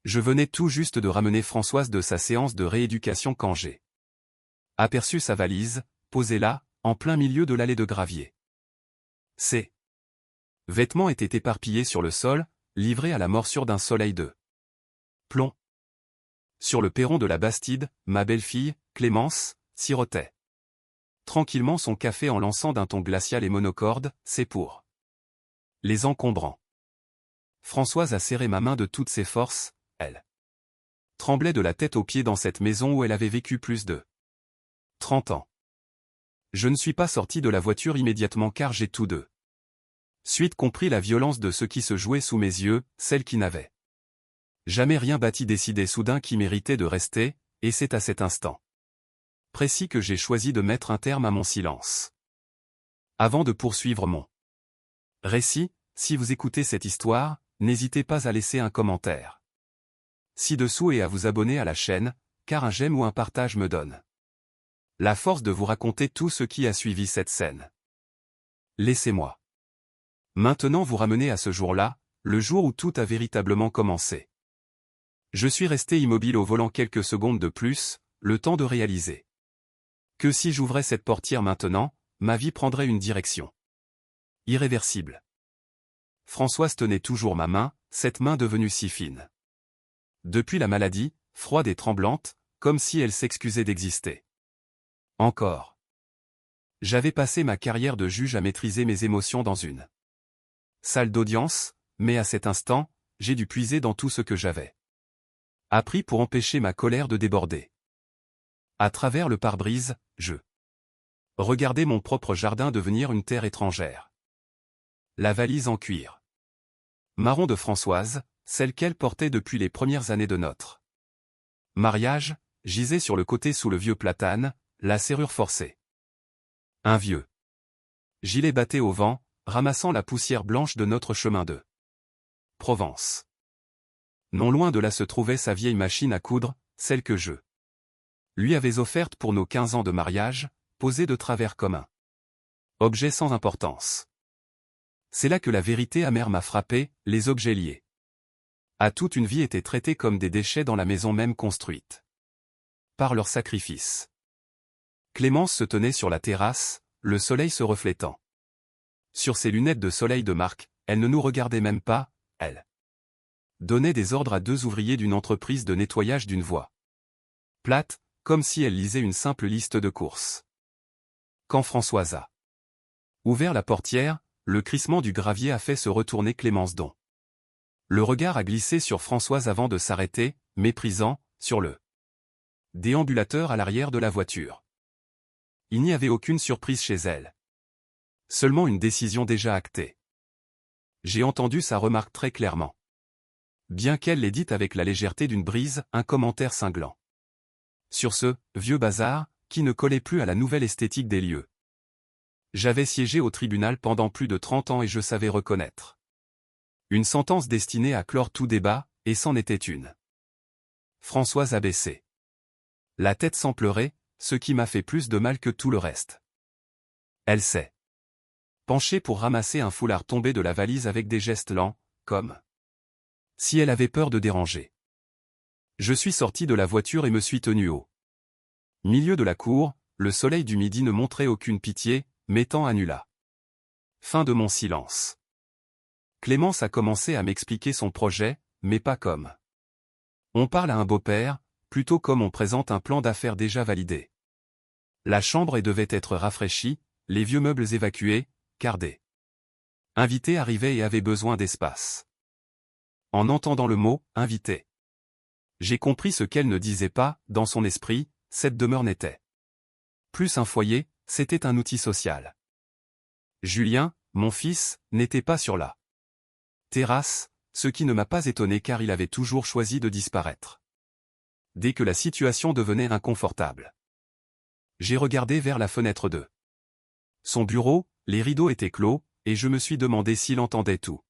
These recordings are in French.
Je venais tout juste de ramener Françoise de sa séance de rééducation quand j'ai aperçu sa valise, posée là, en plein milieu de l'allée de gravier. Ses vêtements étaient éparpillés sur le sol, livrés à la morsure d'un soleil de plomb. Sur le perron de la Bastide, ma belle-fille, Clémence, sirotait tranquillement son café en lançant d'un ton glacial et monocorde, c'est pour les encombrants. Françoise a serré ma main de toutes ses forces, elle tremblait de la tête aux pieds dans cette maison où elle avait vécu plus de 30 ans. Je ne suis pas sorti de la voiture immédiatement car j'ai tout de suite compris la violence de ce qui se jouait sous mes yeux, celle qui n'avait jamais rien bâti décidé soudain qui méritait de rester, et c'est à cet instant précis que j'ai choisi de mettre un terme à mon silence. Avant de poursuivre mon récit, si vous écoutez cette histoire, n'hésitez pas à laisser un commentaire ci-dessous et à vous abonner à la chaîne, car un j'aime ou un partage me donne la force de vous raconter tout ce qui a suivi cette scène. Laissez-moi maintenant vous ramener à ce jour-là, le jour où tout a véritablement commencé. Je suis resté immobile au volant quelques secondes de plus, le temps de réaliser que si j'ouvrais cette portière maintenant, ma vie prendrait une direction irréversible. Françoise tenait toujours ma main, cette main devenue si fine depuis la maladie, froide et tremblante, comme si elle s'excusait d'exister. Encore. J'avais passé ma carrière de juge à maîtriser mes émotions dans une salle d'audience, mais à cet instant, j'ai dû puiser dans tout ce que j'avais appris pour empêcher ma colère de déborder. À travers le pare-brise, je regardais mon propre jardin devenir une terre étrangère. La valise en cuir marron de Françoise, celle qu'elle portait depuis les premières années de notre mariage, gisait sur le côté sous le vieux platane, la serrure forcée. Un vieux gilet battait au vent, ramassant la poussière blanche de notre chemin de Provence. Non loin de là se trouvait sa vieille machine à coudre, celle que je lui avais offerte pour nos 15 ans de mariage, posée de travers comme un objet sans importance. C'est là que la vérité amère m'a frappé, les objets liés à toute une vie étaient traités comme des déchets dans la maison même construite par leur sacrifice. Clémence se tenait sur la terrasse, le soleil se reflétant sur ses lunettes de soleil de marque, elle ne nous regardait même pas, elle donnait des ordres à deux ouvriers d'une entreprise de nettoyage d'une voie plate, comme si elle lisait une simple liste de courses. Quand Françoise a ouvert la portière, le crissement du gravier a fait se retourner Clémence dont le regard a glissé sur Françoise avant de s'arrêter, méprisant, sur le déambulateur à l'arrière de la voiture. Il n'y avait aucune surprise chez elle. Seulement une décision déjà actée. J'ai entendu sa remarque très clairement. Bien qu'elle l'ait dite avec la légèreté d'une brise, un commentaire cinglant sur ce vieux bazar, qui ne collait plus à la nouvelle esthétique des lieux. J'avais siégé au tribunal pendant plus de 30 ans et je savais reconnaître une sentence destinée à clore tout débat, et c'en était une. Françoise a baissé la tête sans pleurer, ce qui m'a fait plus de mal que tout le reste. Elle s'est penchée pour ramasser un foulard tombé de la valise avec des gestes lents, comme si elle avait peur de déranger. Je suis sorti de la voiture et me suis tenu au milieu de la cour, le soleil du midi ne montrait aucune pitié, mettant à nu la fin de mon silence. Clémence a commencé à m'expliquer son projet, mais pas comme on parle à un beau-père, plutôt comme on présente un plan d'affaires déjà validé. La chambre devait être rafraîchie, les vieux meubles évacués, car des invités arrivaient et avaient besoin d'espace. En entendant le mot « invité », j'ai compris ce qu'elle ne disait pas, dans son esprit, cette demeure n'était plus un foyer, c'était un outil social. Julien, mon fils, n'était pas sur la terrasse, ce qui ne m'a pas étonné car il avait toujours choisi de disparaître dès que la situation devenait inconfortable. J'ai regardé vers la fenêtre de son bureau, les rideaux étaient clos, et je me suis demandé s'il entendait tout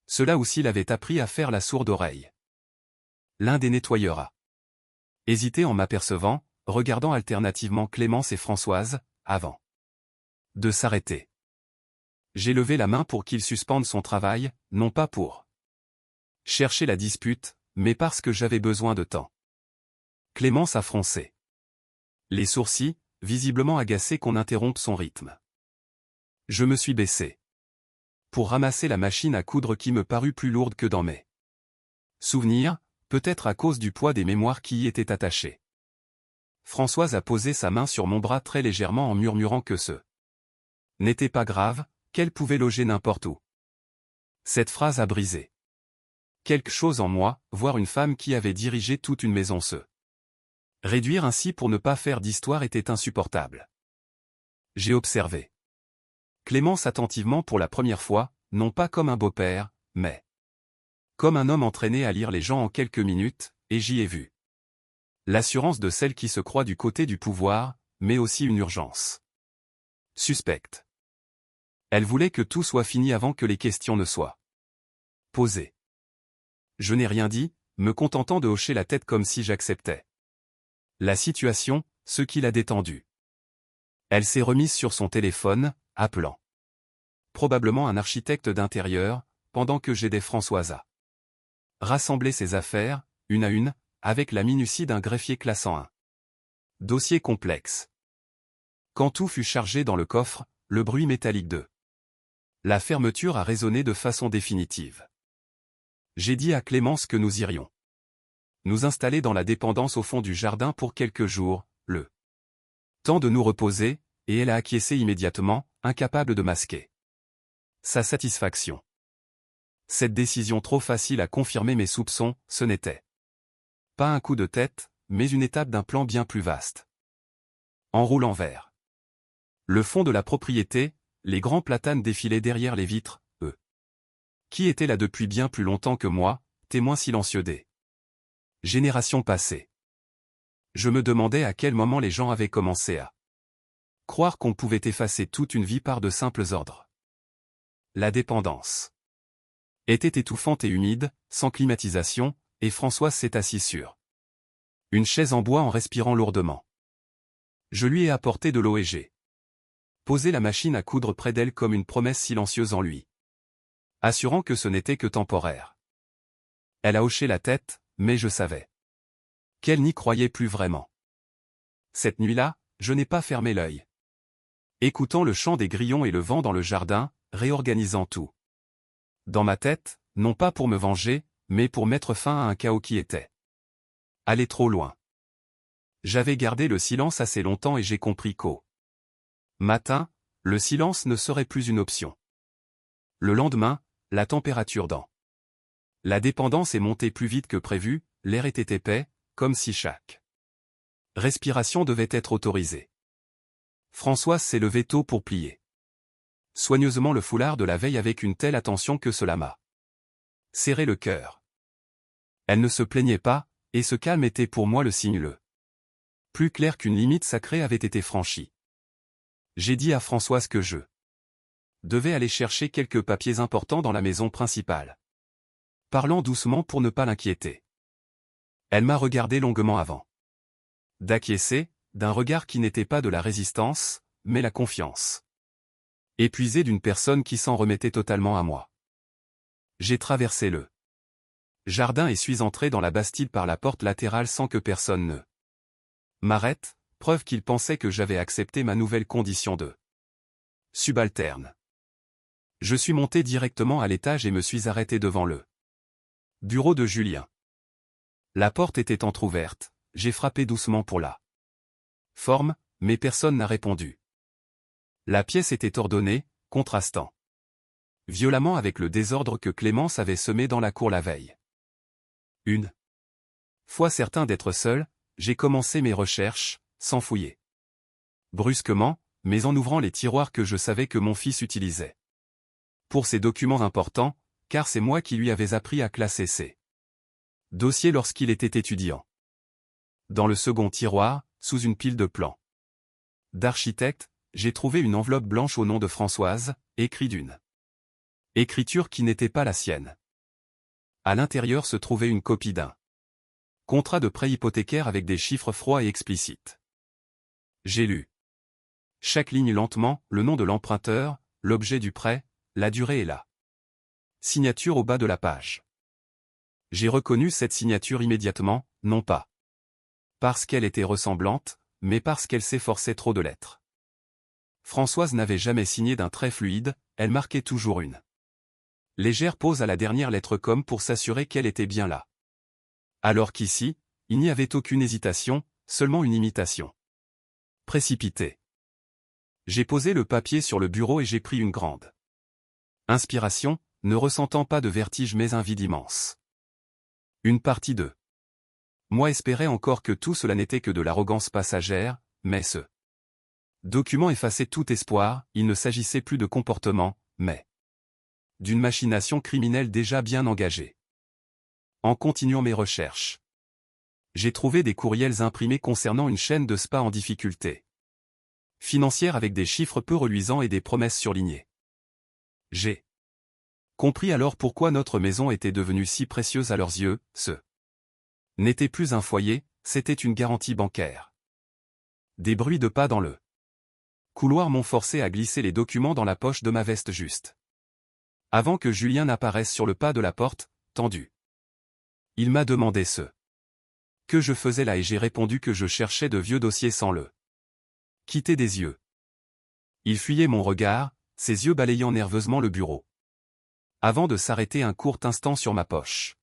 cela ou s'il avait appris à faire la sourde oreille. L'un des nettoyeurs a hésité en m'apercevant, regardant alternativement Clémence et Françoise, avant de s'arrêter. J'ai levé la main pour qu'il suspende son travail, non pas pour chercher la dispute, mais parce que j'avais besoin de temps. Clémence a froncé les sourcils, visiblement agacée qu'on interrompe son rythme. Je me suis baissé pour ramasser la machine à coudre qui me parut plus lourde que dans mes souvenirs, peut-être à cause du poids des mémoires qui y étaient attachées. Françoise a posé sa main sur mon bras très légèrement en murmurant que ce n'était pas grave, qu'elle pouvait loger n'importe où. Cette phrase a brisé quelque chose en moi, voir une femme qui avait dirigé toute une maison se réduire ainsi pour ne pas faire d'histoire était insupportable. J'ai observé Clémence attentivement pour la première fois, non pas comme un beau-père, mais comme un homme entraîné à lire les gens en quelques minutes, et j'y ai vu l'assurance de celle qui se croit du côté du pouvoir, mais aussi une urgence suspecte. Elle voulait que tout soit fini avant que les questions ne soient posées. Je n'ai rien dit, me contentant de hocher la tête comme si j'acceptais la situation, ce qui l'a détendue. Elle s'est remise sur son téléphone, appelant probablement un architecte d'intérieur, pendant que j'aidais Françoise à rassembler ses affaires, une à une, avec la minutie d'un greffier classant un dossier complexe. Quand tout fut chargé dans le coffre, le bruit métallique de la fermeture a résonné de façon définitive. J'ai dit à Clémence que nous irions nous installer dans la dépendance au fond du jardin pour quelques jours, le temps de nous reposer, et elle a acquiescé immédiatement, incapable de masquer sa satisfaction. Cette décision trop facile a confirmé mes soupçons, ce n'était pas un coup de tête, mais une étape d'un plan bien plus vaste. En roulant vers le fond de la propriété, les grands platanes défilaient derrière les vitres, eux qui étaient là depuis bien plus longtemps que moi, témoins silencieux des générations passées. Je me demandais à quel moment les gens avaient commencé à croire qu'on pouvait effacer toute une vie par de simples ordres. La dépendance était étouffante et humide, sans climatisation, et Françoise s'est assise sur une chaise en bois en respirant lourdement. Je lui ai apporté de l'eau et j'ai posé la machine à coudre près d'elle comme une promesse silencieuse en lui assurant que ce n'était que temporaire. Elle a hoché la tête, mais je savais qu'elle n'y croyait plus vraiment. Cette nuit-là, je n'ai pas fermé l'œil. Écoutant le chant des grillons et le vent dans le jardin, réorganisant tout dans ma tête, non pas pour me venger, mais pour mettre fin à un chaos qui était allé trop loin. J'avais gardé le silence assez longtemps et j'ai compris qu'au matin, le silence ne serait plus une option. Le lendemain, la température dans la dépendance est montée plus vite que prévu, l'air était épais, comme si chaque respiration devait être autorisée. Françoise s'est levée tôt pour plier soigneusement le foulard de la veille avec une telle attention que cela m'a serré le cœur. Elle ne se plaignait pas, et ce calme était pour moi le signe le plus clair qu'une limite sacrée avait été franchie. J'ai dit à Françoise que je devais aller chercher quelques papiers importants dans la maison principale. Parlant doucement pour ne pas l'inquiéter. Elle m'a regardé longuement avant d'acquiescer, d'un regard qui n'était pas de la résistance, mais la confiance épuisée d'une personne qui s'en remettait totalement à moi. J'ai traversé le jardin et suis entré dans la Bastide par la porte latérale sans que personne ne m'arrête, preuve qu'il pensait que j'avais accepté ma nouvelle condition de subalterne. Je suis monté directement à l'étage et me suis arrêté devant le bureau de Julien. La porte était entr'ouverte, j'ai frappé doucement pour la forme, mais personne n'a répondu. La pièce était ordonnée, contrastant violemment avec le désordre que Clémence avait semé dans la cour la veille. Une fois certain d'être seul, j'ai commencé mes recherches, sans fouiller brusquement, mais en ouvrant les tiroirs que je savais que mon fils utilisait pour ses documents importants, car c'est moi qui lui avais appris à classer ses dossiers lorsqu'il était étudiant. Dans le second tiroir, sous une pile de plans d'architecte, j'ai trouvé une enveloppe blanche au nom de Françoise, écrite d'une écriture qui n'était pas la sienne. À l'intérieur se trouvait une copie d'un contrat de prêt hypothécaire avec des chiffres froids et explicites. J'ai lu chaque ligne lentement, le nom de l'emprunteur, l'objet du prêt, la durée et la signature au bas de la page. J'ai reconnu cette signature immédiatement, non pas parce qu'elle était ressemblante, mais parce qu'elle s'efforçait trop de l'être. Françoise n'avait jamais signé d'un trait fluide, elle marquait toujours une légère pause à la dernière lettre comme pour s'assurer qu'elle était bien là. Alors qu'ici, il n'y avait aucune hésitation, seulement une imitation précipitée. J'ai posé le papier sur le bureau et j'ai pris une grande inspiration, ne ressentant pas de vertige mais un vide immense. Une partie de moi espérait encore que tout cela n'était que de l'arrogance passagère, mais ce document effaçait tout espoir, il ne s'agissait plus de comportement, mais d'une machination criminelle déjà bien engagée. En continuant mes recherches, j'ai trouvé des courriels imprimés concernant une chaîne de spa en difficulté financière avec des chiffres peu reluisants et des promesses surlignées. J'ai compris alors pourquoi notre maison était devenue si précieuse à leurs yeux, ce n'était plus un foyer, c'était une garantie bancaire. Des bruits de pas dans le couloir m'ont forcé à glisser les documents dans la poche de ma veste juste avant que Julien n'apparaisse sur le pas de la porte, tendu. Il m'a demandé ce que je faisais là et j'ai répondu que je cherchais de vieux dossiers sans le quitter des yeux. Il fuyait mon regard, ses yeux balayant nerveusement le bureau, avant de s'arrêter un court instant sur ma poche.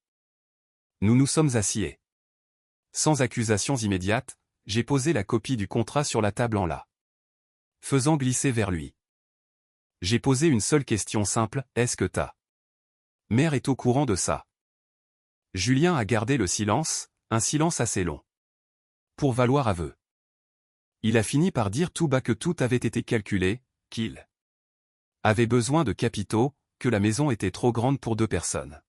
Nous nous sommes assis et, sans accusations immédiates, j'ai posé la copie du contrat sur la table en la faisant glisser vers lui. J'ai posé une seule question simple, est-ce que ta mère est au courant de ça? Julien a gardé le silence, un silence assez long. Pour valoir aveu. Il a fini par dire tout bas que tout avait été calculé, qu'il avait besoin de capitaux, que la maison était trop grande pour 2 personnes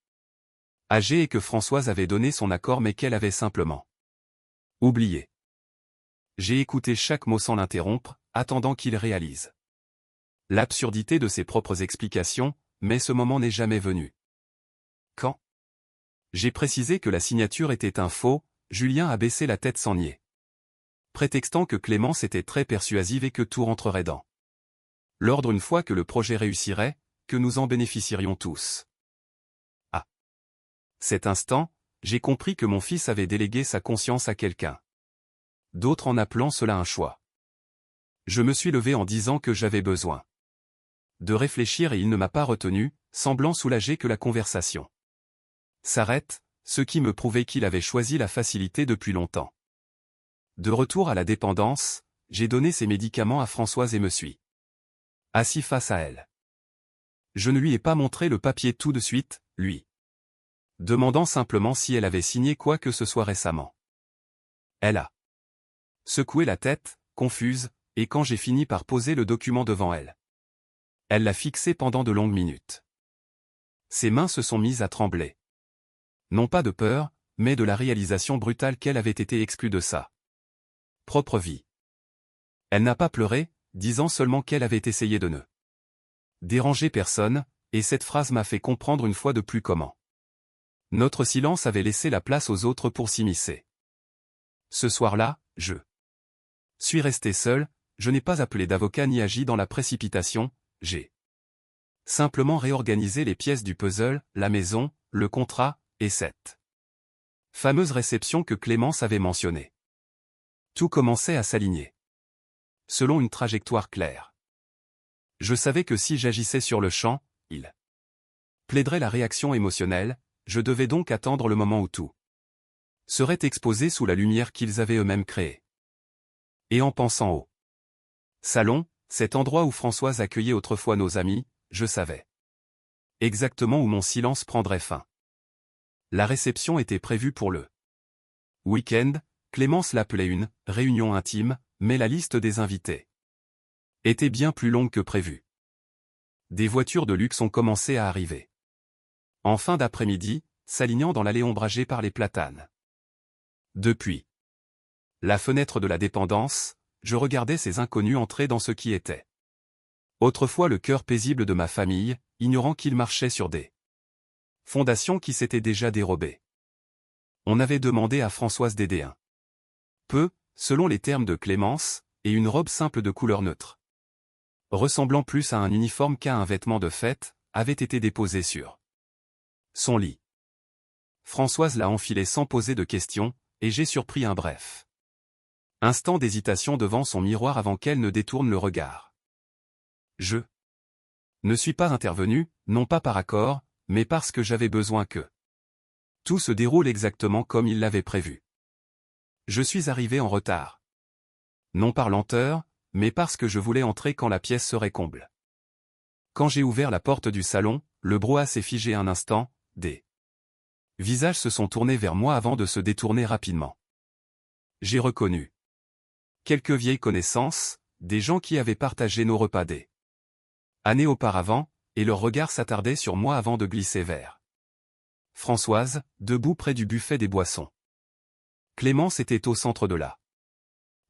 âgées et que Françoise avait donné son accord mais qu'elle avait simplement oublié. J'ai écouté chaque mot sans l'interrompre, attendant qu'il réalise l'absurdité de ses propres explications, mais ce moment n'est jamais venu. Quand j'ai précisé que la signature était un faux, Julien a baissé la tête sans nier, prétextant que Clémence était très persuasive et que tout rentrerait dans l'ordre une fois que le projet réussirait, que nous en bénéficierions tous. À cet instant, j'ai compris que mon fils avait délégué sa conscience à quelqu'un d'autre en appelant cela un choix. Je me suis levé en disant que j'avais besoin de réfléchir et il ne m'a pas retenu, semblant soulagé que la conversation s'arrête, ce qui me prouvait qu'il avait choisi la facilité depuis longtemps. De retour à la dépendance, j'ai donné ses médicaments à Françoise et me suis assis face à elle. Je ne lui ai pas montré le papier tout de suite, lui demandant simplement si elle avait signé quoi que ce soit récemment. Elle a secoué la tête, confuse, et quand j'ai fini par poser le document devant elle, elle l'a fixé pendant de longues minutes. Ses mains se sont mises à trembler. Non pas de peur, mais de la réalisation brutale qu'elle avait été exclue de sa propre vie. Elle n'a pas pleuré, disant seulement qu'elle avait essayé de ne déranger personne, et cette phrase m'a fait comprendre une fois de plus comment notre silence avait laissé la place aux autres pour s'immiscer. Ce soir-là, je suis resté seul, je n'ai pas appelé d'avocat ni agi dans la précipitation, j'ai simplement réorganisé les pièces du puzzle, la maison, le contrat, et cette fameuse réception que Clémence avait mentionnée. Tout commençait à s'aligner selon une trajectoire claire. Je savais que si j'agissais sur le champ, il plaiderait la réaction émotionnelle, je devais donc attendre le moment où tout serait exposé sous la lumière qu'ils avaient eux-mêmes créée. Et en pensant au salon, cet endroit où Françoise accueillait autrefois nos amis, je savais exactement où mon silence prendrait fin. La réception était prévue pour le week-end, Clémence l'appelait une réunion intime, mais la liste des invités était bien plus longue que prévu. Des voitures de luxe ont commencé à arriver. En fin d'après-midi, s'alignant dans l'allée ombragée par les platanes. Depuis la fenêtre de la dépendance, je regardais ces inconnus entrer dans ce qui était autrefois le cœur paisible de ma famille, ignorant qu'ils marchaient sur des fondations qui s'étaient déjà dérobées. On avait demandé à Françoise d'aider un peu, selon les termes de Clémence, et une robe simple de couleur neutre, ressemblant plus à un uniforme qu'à un vêtement de fête, avait été déposée sur son lit. Françoise l'a enfilé sans poser de questions, et j'ai surpris un bref instant d'hésitation devant son miroir avant qu'elle ne détourne le regard. Je ne suis pas intervenu, non pas par accord, mais parce que j'avais besoin que tout se déroule exactement comme il l'avait prévu. Je suis arrivé en retard. Non par lenteur, mais parce que je voulais entrer quand la pièce serait comble. Quand j'ai ouvert la porte du salon, le brouhaha s'est figé un instant, des visages se sont tournés vers moi avant de se détourner rapidement. J'ai reconnu quelques vieilles connaissances, des gens qui avaient partagé nos repas des années auparavant, et leur regard s'attardait sur moi avant de glisser vers Françoise, debout près du buffet des boissons. Clémence était au centre de la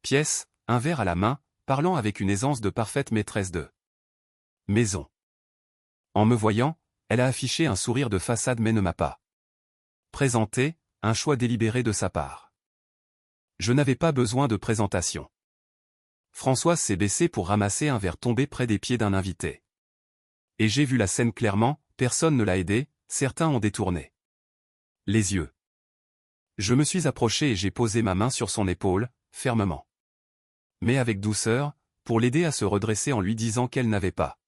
pièce, un verre à la main, parlant avec une aisance de parfaite maîtresse de maison. En me voyant, elle a affiché un sourire de façade mais ne m'a pas présenté, un choix délibéré de sa part. Je n'avais pas besoin de présentation. Françoise s'est baissée pour ramasser un verre tombé près des pieds d'un invité. Et j'ai vu la scène clairement, personne ne l'a aidé, certains ont détourné les yeux. Je me suis approché et j'ai posé ma main sur son épaule, fermement, mais avec douceur, pour l'aider à se redresser en lui disant qu'elle n'avait pas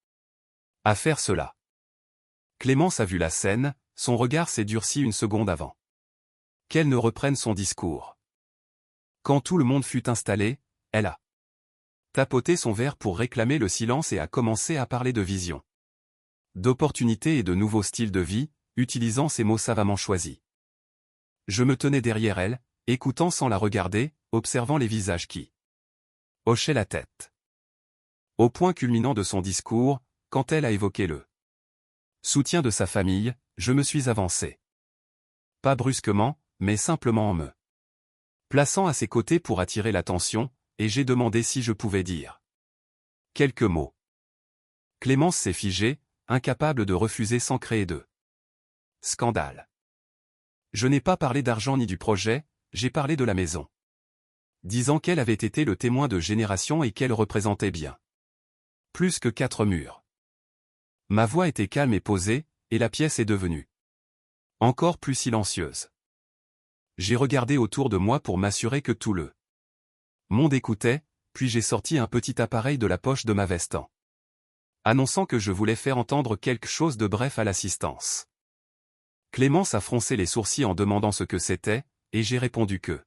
à faire cela. Clémence a vu la scène, son regard s'est durci une seconde avant qu'elle ne reprenne son discours. Quand tout le monde fut installé, elle a tapoté son verre pour réclamer le silence et a commencé à parler de vision, d'opportunités et de nouveaux styles de vie, utilisant ces mots savamment choisis. Je me tenais derrière elle, écoutant sans la regarder, observant les visages qui hochaient la tête. Au point culminant de son discours, quand elle a évoqué le soutien de sa famille, je me suis avancé. Pas brusquement, mais simplement en me plaçant à ses côtés pour attirer l'attention, et j'ai demandé si je pouvais dire quelques mots. Clémence s'est figée, incapable de refuser sans créer de scandale. Je n'ai pas parlé d'argent ni du projet, j'ai parlé de la maison. Disant qu'elle avait été le témoin de générations et qu'elle représentait bien plus que 4 murs. Ma voix était calme et posée, et la pièce est devenue encore plus silencieuse. J'ai regardé autour de moi pour m'assurer que tout le monde écoutait, puis j'ai sorti un petit appareil de la poche de ma veste en annonçant que je voulais faire entendre quelque chose de bref à l'assistance. Clémence a froncé les sourcils en demandant ce que c'était, et j'ai répondu que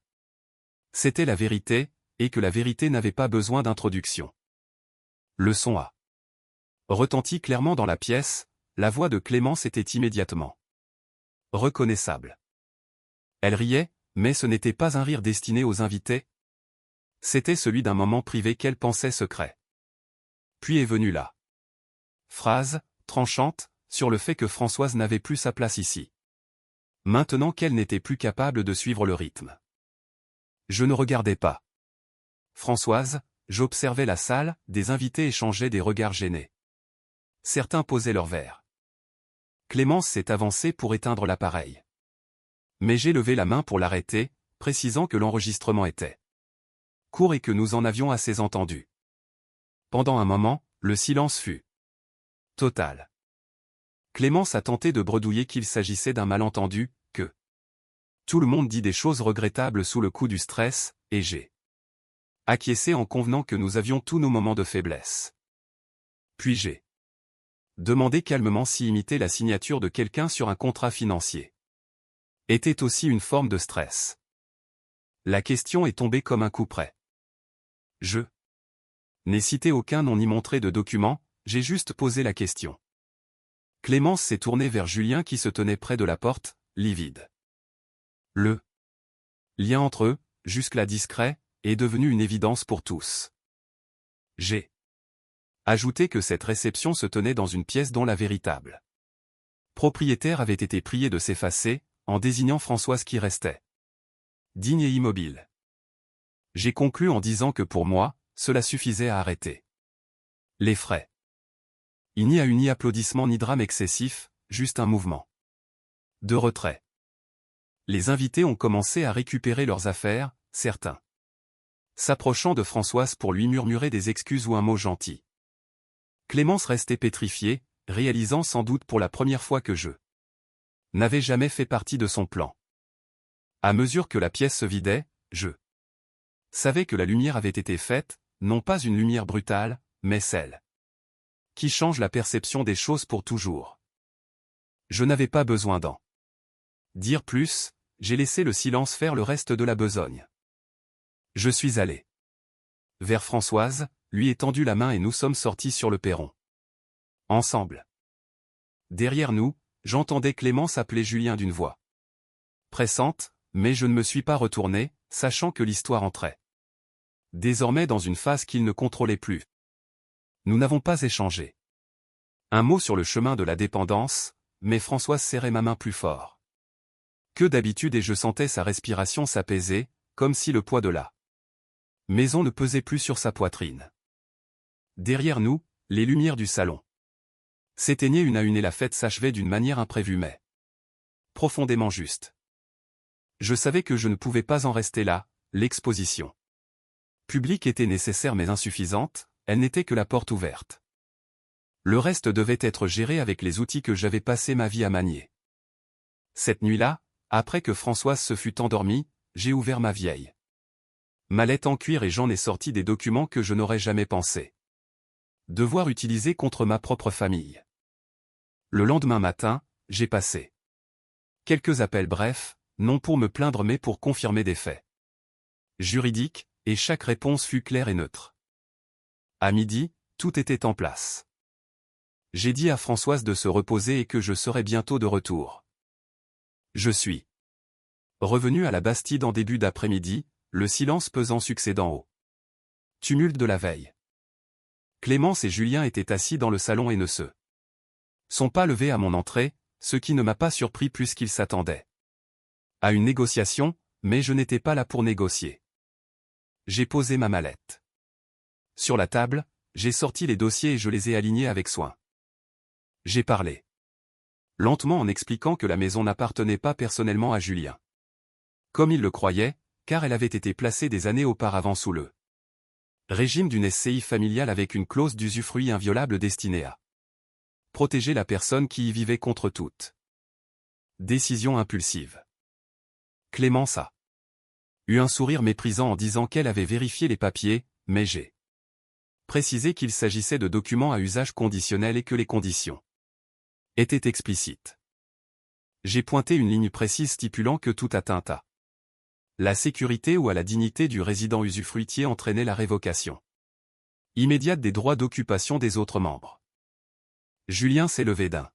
c'était la vérité, et que la vérité n'avait pas besoin d'introduction. Le son a retenti clairement dans la pièce, la voix de Clémence était immédiatement reconnaissable. Elle riait, mais ce n'était pas un rire destiné aux invités. C'était celui d'un moment privé qu'elle pensait secret. Puis est venue la phrase, tranchante, sur le fait que Françoise n'avait plus sa place ici. Maintenant qu'elle n'était plus capable de suivre le rythme. Je ne regardais pas Françoise, j'observais la salle, des invités échangeaient des regards gênés. Certains posaient leur verre. Clémence s'est avancée pour éteindre l'appareil. Mais j'ai levé la main pour l'arrêter, précisant que l'enregistrement était court et que nous en avions assez entendu. Pendant un moment, le silence fut total. Clémence a tenté de bredouiller qu'il s'agissait d'un malentendu, que tout le monde dit des choses regrettables sous le coup du stress, et j'ai acquiescé en convenant que nous avions tous nos moments de faiblesse. Puis j'ai demandé calmement si imiter la signature de quelqu'un sur un contrat financier était aussi une forme de stress. La question est tombée comme un coup près. Je n'ai cité aucun nom ni montré de document, j'ai juste posé la question. Clémence s'est tournée vers Julien qui se tenait près de la porte, livide. Le lien entre eux, jusque-là discret, est devenu une évidence pour tous. J'ai ajouté que cette réception se tenait dans une pièce dont la véritable propriétaire avait été priée de s'effacer, en désignant Françoise qui restait digne et immobile. J'ai conclu en disant que pour moi, cela suffisait à arrêter les frais. Il n'y a eu ni applaudissement ni drame excessif, juste un mouvement de retrait. Les invités ont commencé à récupérer leurs affaires, certains s'approchant de Françoise pour lui murmurer des excuses ou un mot gentil. Clémence restait pétrifiée, réalisant sans doute pour la première fois que je n'avait jamais fait partie de son plan. À mesure que la pièce se vidait, je savais que la lumière avait été faite, non pas une lumière brutale, mais celle qui change la perception des choses pour toujours. Je n'avais pas besoin d'en dire plus, j'ai laissé le silence faire le reste de la besogne. Je suis allé vers Françoise, lui ai tendu la main et nous sommes sortis sur le perron. Ensemble. Derrière nous, j'entendais Clémence appeler Julien d'une voix pressante, mais je ne me suis pas retourné, sachant que l'histoire entrait désormais dans une phase qu'il ne contrôlait plus. Nous n'avons pas échangé un mot sur le chemin de la dépendance, mais Françoise serrait ma main plus fort que d'habitude et je sentais sa respiration s'apaiser, comme si le poids de la maison ne pesait plus sur sa poitrine. Derrière nous, les lumières du salon s'éteignaient une à une et la fête s'achevait d'une manière imprévue mais profondément juste. Je savais que je ne pouvais pas en rester là, l'exposition publique était nécessaire mais insuffisante, elle n'était que la porte ouverte. Le reste devait être géré avec les outils que j'avais passé ma vie à manier. Cette nuit-là, après que Françoise se fut endormie, j'ai ouvert ma vieille mallette en cuir et j'en ai sorti des documents que je n'aurais jamais pensé devoir utiliser contre ma propre famille. Le lendemain matin, j'ai passé quelques appels brefs, non pour me plaindre mais pour confirmer des faits juridiques, et chaque réponse fut claire et neutre. À midi, tout était en place. J'ai dit à Françoise de se reposer et que je serais bientôt de retour. Je suis revenu à la Bastide en début d'après-midi, le silence pesant succédant au tumulte de la veille. Clémence et Julien étaient assis dans le salon et ne se sont pas levés à mon entrée, ce qui ne m'a pas surpris puisqu'ils s'attendaient à une négociation, mais je n'étais pas là pour négocier. J'ai posé ma mallette sur la table, j'ai sorti les dossiers et je les ai alignés avec soin. J'ai parlé lentement en expliquant que la maison n'appartenait pas personnellement à Julien, comme il le croyait, car elle avait été placée des années auparavant sous le régime d'une SCI familiale avec une clause d'usufruit inviolable destinée à protéger la personne qui y vivait contre toute décision impulsive. Clémence a eu un sourire méprisant en disant qu'elle avait vérifié les papiers, mais j'ai précisé qu'il s'agissait de documents à usage conditionnel et que les conditions étaient explicites. J'ai pointé une ligne précise stipulant que toute atteinte à la sécurité ou à la dignité du résident usufruitier entraînait la révocation immédiate des droits d'occupation des autres membres. Julien s'est levé d'un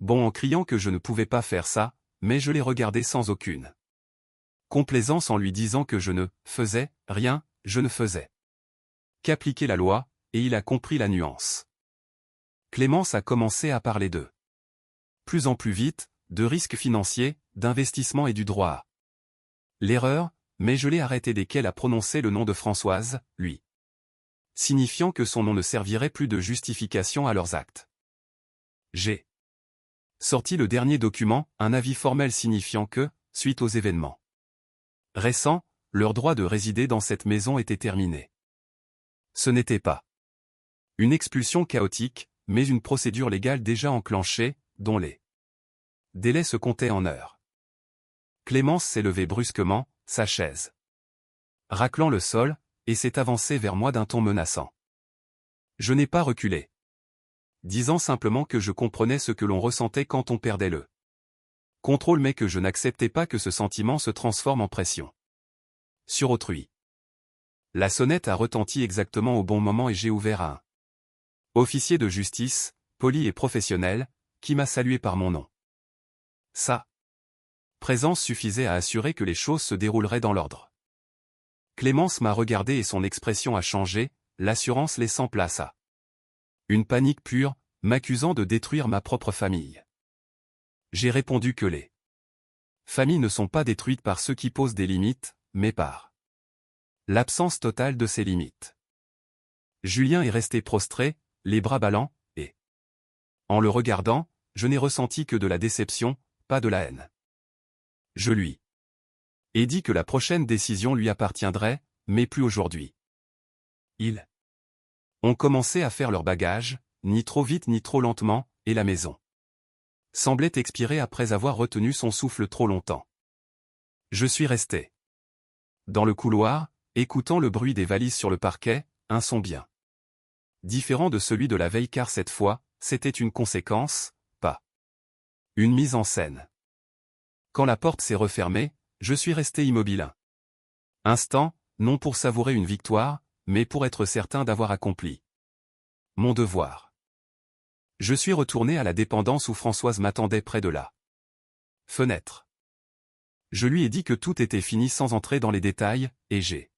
bond en criant que je ne pouvais pas faire ça, mais je l'ai regardé sans aucune complaisance en lui disant que je ne faisais rien, je ne faisais qu'appliquer la loi, et il a compris la nuance. Clémence a commencé à parler de plus en plus vite, de risques financiers, d'investissement et du droit à l'erreur, mais je l'ai arrêté dès qu'elle a prononcé le nom de Françoise, lui signifiant que son nom ne servirait plus de justification à leurs actes. J'ai sorti le dernier document, un avis formel signifiant que, suite aux événements récents, leur droit de résider dans cette maison était terminé. Ce n'était pas une expulsion chaotique, mais une procédure légale déjà enclenchée, dont les délais se comptaient en heures. Clémence s'est levée brusquement, sa chaise raclant le sol, et s'est avancée vers moi d'un ton menaçant. Je n'ai pas reculé, disant simplement que je comprenais ce que l'on ressentait quand on perdait le contrôle mais que je n'acceptais pas que ce sentiment se transforme en pression sur autrui. La sonnette a retenti exactement au bon moment et j'ai ouvert à un officier de justice, poli et professionnel, qui m'a salué par mon nom. Sa présence suffisait à assurer que les choses se dérouleraient dans l'ordre. Clémence m'a regardé et son expression a changé, l'assurance laissant place à une panique pure, m'accusant de détruire ma propre famille. J'ai répondu que les familles ne sont pas détruites par ceux qui posent des limites, mais par l'absence totale de ces limites. Julien est resté prostré, les bras ballants, et en le regardant, je n'ai ressenti que de la déception, pas de la haine. Je lui ai dit que la prochaine décision lui appartiendrait, mais plus aujourd'hui. Ils ont commencé à faire leur bagage, ni trop vite ni trop lentement, et la maison semblait expirer après avoir retenu son souffle trop longtemps. Je suis resté dans le couloir, écoutant le bruit des valises sur le parquet, un son bien différent de celui de la veille car cette fois, c'était une conséquence, pas une mise en scène. Quand la porte s'est refermée, je suis resté immobile un instant, non pour savourer une victoire, mais pour être certain d'avoir accompli mon devoir. Je suis retourné à la dépendance où Françoise m'attendait près de la fenêtre. Je lui ai dit que tout était fini sans entrer dans les détails, et j'ai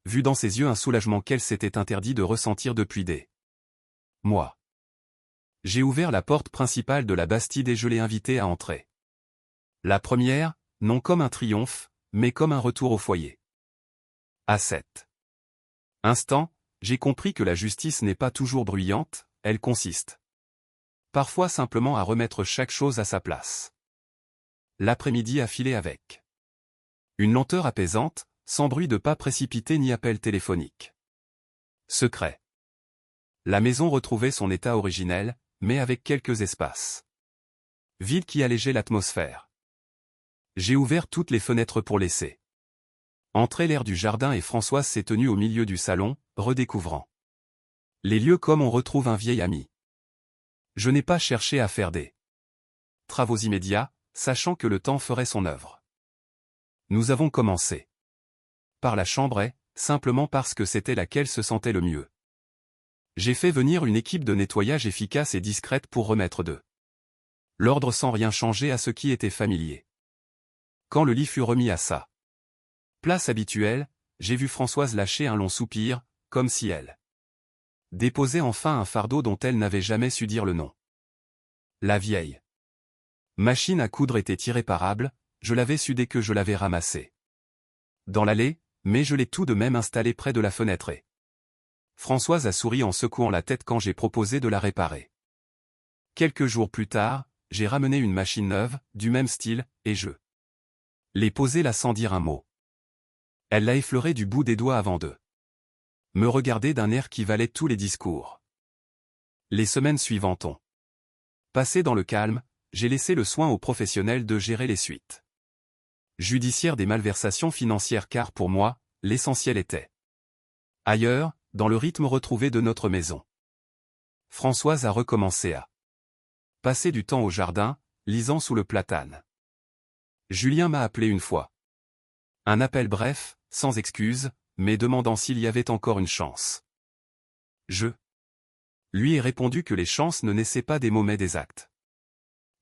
vu dans ses yeux un soulagement qu'elle s'était interdit de ressentir depuis des mois. J'ai ouvert la porte principale de la Bastide et je l'ai invitée à entrer. La première, non comme un triomphe, mais comme un retour au foyer. À cet instant, j'ai compris que la justice n'est pas toujours bruyante, elle consiste parfois simplement à remettre chaque chose à sa place. L'après-midi a filé avec une lenteur apaisante, sans bruit de pas précipité ni appel téléphonique. Secret. La maison retrouvait son état originel, mais avec quelques espaces vides qui allégeaient l'atmosphère. J'ai ouvert toutes les fenêtres pour laisser entrer l'air du jardin et Françoise s'est tenue au milieu du salon, redécouvrant les lieux comme on retrouve un vieil ami. Je n'ai pas cherché à faire des travaux immédiats, sachant que le temps ferait son œuvre. Nous avons commencé par la chambre simplement parce que c'était laquelle se sentait le mieux. J'ai fait venir une équipe de nettoyage efficace et discrète pour remettre de l'ordre sans rien changer à ce qui était familier. Quand le lit fut remis à sa place habituelle, j'ai vu Françoise lâcher un long soupir, comme si elle déposait enfin un fardeau dont elle n'avait jamais su dire le nom. La vieille machine à coudre était irréparable, je l'avais su dès que je l'avais ramassée dans l'allée, mais je l'ai tout de même installée près de la fenêtre et Françoise a souri en secouant la tête quand j'ai proposé de la réparer. Quelques jours plus tard, j'ai ramené une machine neuve, du même style, et je l'ai posée là sans dire un mot. Elle l'a effleurée du bout des doigts avant de me regarder d'un air qui valait tous les discours. Les semaines suivantes ont passé dans le calme, j'ai laissé le soin aux professionnels de gérer les suites judiciaires des malversations financières car pour moi, l'essentiel était ailleurs, dans le rythme retrouvé de notre maison. Françoise a recommencé à passer du temps au jardin, lisant sous le platane. Julien m'a appelé une fois. Un appel bref, sans excuse, mais demandant s'il y avait encore une chance. Je lui ai répondu que les chances ne naissaient pas des mots mais des actes.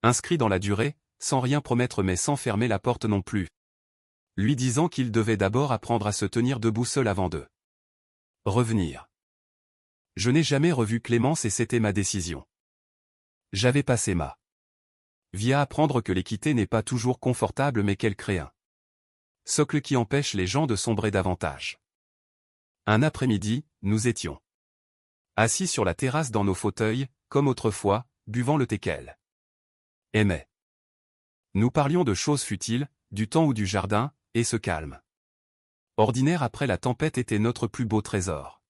Inscrit dans la durée, sans rien promettre mais sans fermer la porte non plus. Lui disant qu'il devait d'abord apprendre à se tenir debout seul avant de revenir. Je n'ai jamais revu Clémence et c'était ma décision. J'avais passé ma vie à apprendre que l'équité n'est pas toujours confortable mais qu'elle crée un socle qui empêche les gens de sombrer davantage. Un après-midi, nous étions assis sur la terrasse dans nos fauteuils, comme autrefois, buvant le thé qu'elle aimait. Nous parlions de choses futiles, du temps ou du jardin, et ce calme ordinaire après la tempête était notre plus beau trésor.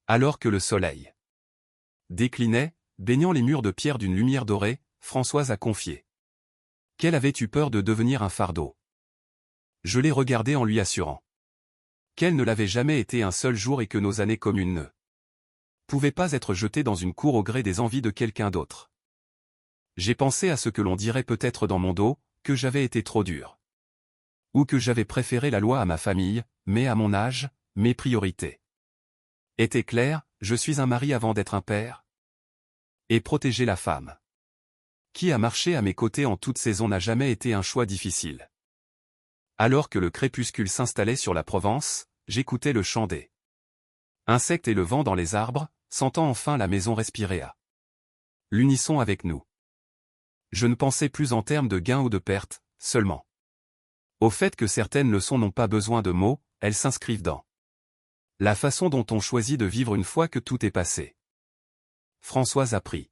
Alors que le soleil déclinait, baignant les murs de pierre d'une lumière dorée, Françoise a confié qu'elle avait eu peur de devenir un fardeau. Je l'ai regardée en lui assurant qu'elle ne l'avait jamais été un seul jour et que nos années communes ne pouvaient pas être jetées dans une cour au gré des envies de quelqu'un d'autre. J'ai pensé à ce que l'on dirait peut-être dans mon dos, que j'avais été trop dur. Ou que j'avais préféré la loi à ma famille, mais à mon âge, mes priorités étaient claires, je suis un mari avant d'être un père. Et protéger la femme qui a marché à mes côtés en toute saison n'a jamais été un choix difficile. Alors que le crépuscule s'installait sur la Provence, j'écoutais le chant des insectes et le vent dans les arbres, sentant enfin la maison respirer à l'unisson avec nous. Je ne pensais plus en termes de gains ou de pertes, seulement au fait que certaines leçons n'ont pas besoin de mots, elles s'inscrivent dans la façon dont on choisit de vivre une fois que tout est passé. Françoise a pris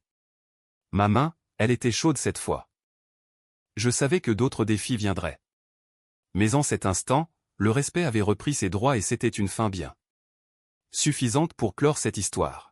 ma main, elle était chaude cette fois. Je savais que d'autres défis viendraient. Mais en cet instant, le respect avait repris ses droits et c'était une fin bien suffisante pour clore cette histoire.